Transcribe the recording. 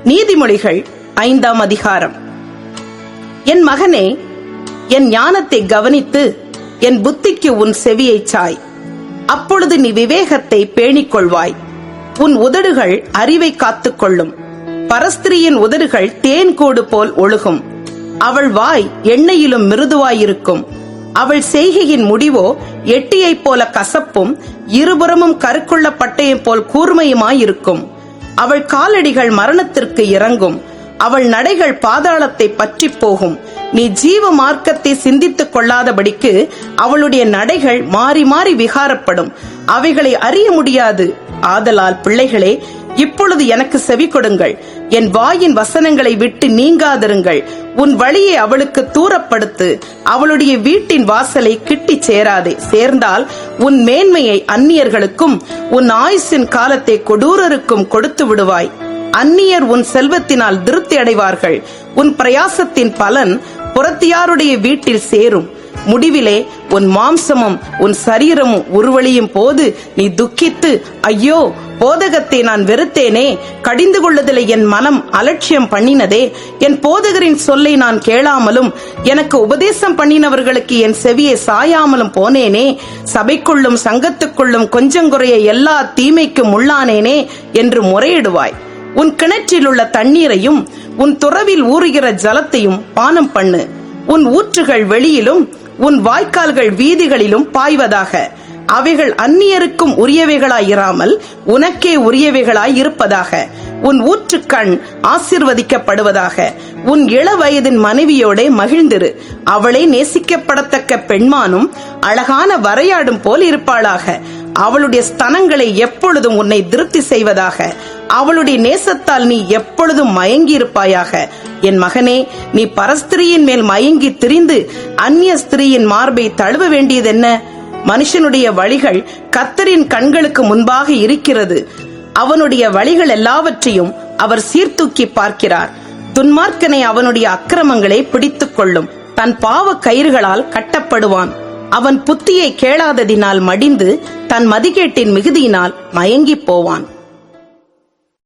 நீதிமொழிகள் 5ஆம் அதிகாரம். என் மகனே, என் ஞானத்தை கவனித்து என் புத்திக்கு உன் செவியை சாய். அப்பொழுது நீ விவேகத்தை பேணிக் கொள்வாய். உன் உதடுகள் அறிவை காத்துக்கொள்ளும். பரஸ்திரியின் உதடுகள் தேன்கூடு போல் ஒழுகும். அவள் வாய் எண்ணெயிலும் மிருதுவாயிருக்கும். அவள் செய்கையின் முடிவோ எட்டியைப் போல கசப்பும் இருபுறமும் கருக்குள்ள பட்டயம் போல் கூர்மையுமாயிருக்கும். அவள் காலடிகள் மரணத்திற்கு இறங்கும். அவள் நடைகள் பாதாளத்தை பற்றி போகும். நீ ஜீவ மார்க்கத்தை சிந்தித்துக் கொள்ளாதபடிக்கு அவளுடைய நடைகள் மாறி மாறி விகாரப்படும். அவைகளை அறிய முடியாது. ஆதலால் பிள்ளைகளே, இப்பொழுது எனக்கு செவி கொடுங்கள். என் வாயின் வசனங்களை விட்டு நீங்காதிருங்கள். உன் வழியை அவளுக்கு தூரப்படுத்து. அவளுடைய வீட்டின் வாசலை கிட்டி சேராதே. சேர்ந்தால் உன் மேன்மையை அந்நியர்களுக்கும் உன் ஆயுசின் காலத்தை கொடூரருக்கும் கொடுத்து விடுவாய். அந்நியர் உன் செல்வத்தினால் திருப்தி அடைவார்கள். உன் பிரயாசத்தின் பலன் புறத்தியாருடைய வீட்டில் சேரும். முடிவிலே உன் மாம்சமும் உன் சரீரமும் உருவழியும் போது நீ துக்கித்து, ஐயோ, போதகத்தை நான் வெறுத்தேனே, கடிந்து கொள்ளுதலை என் மனம் அலட்சியம் பண்ணினதே, என் போதகரின் சொல்லை நான் கேளாமலும் எனக்கு உபதேசம் பண்ணினவர்களுக்கு என் செவியை சாயாமலும் போனேனே, சபைக்குள்ளும் சங்கத்துக்குள்ளும் கொஞ்சங்குறைய எல்லா தீமைக்கும் உள்ளானேனே என்று முறையிடுவாய். உன் கிணற்றில் உள்ள தண்ணீரையும் உன் துறவில் ஊறுகிற ஜலத்தையும் பானம் பண்ணு. உன் ஊற்றுகள் வெளியிலும் உன் வாய்க்கால்கள் வீதிகளிலும் பாய்வதாக. அவைகள் அந்நியருக்கும் உரியவைகளாயிராமல் உனக்கே உரியவைகளாய் இருப்பதாக. உன் ஊற்றுக்கண் ஆசீர்வதிக்கப்படுவதாக. உன் இள வயதின் மனைவியோட மகிழ்ந்திரு. அவளை நேசிக்கப்படத்தக்க பெண்மானும் அழகான வரையாடும் போல் இருப்பாளாக. அவளுடைய ஸ்தனங்களை எப்பொழுதும் உன்னை திருப்தி செய்வதாக. அவளுடைய நேசத்தால் நீ எப்பொழுதும் மயங்கி இருப்பாயாக. என் மகனே, நீ பரஸ்திரியின் மேல் மயங்கி திரிந்து அந்நிய ஸ்திரீயின் மார்பை தழுவ வேண்டியதென்ன? மனுஷனுடைய வழிகள் கர்த்தரின் கண்களுக்கு முன்பாக இருக்கிறது. அவனுடைய வழிகள் எல்லாவற்றையும் அவர் சீர்தூக்கி பார்க்கிறார். துன்மார்க்கனை அவனுடைய அக்கிரமங்களை பிடித்துக் கொள்ளும். தன் பாவ கயிறுகளால் கட்டப்படுவான். அவன் புத்தியை கேளாததினால் மடிந்து தன் மதிகேட்டின் மிகுதியினால் மயங்கி போவான்.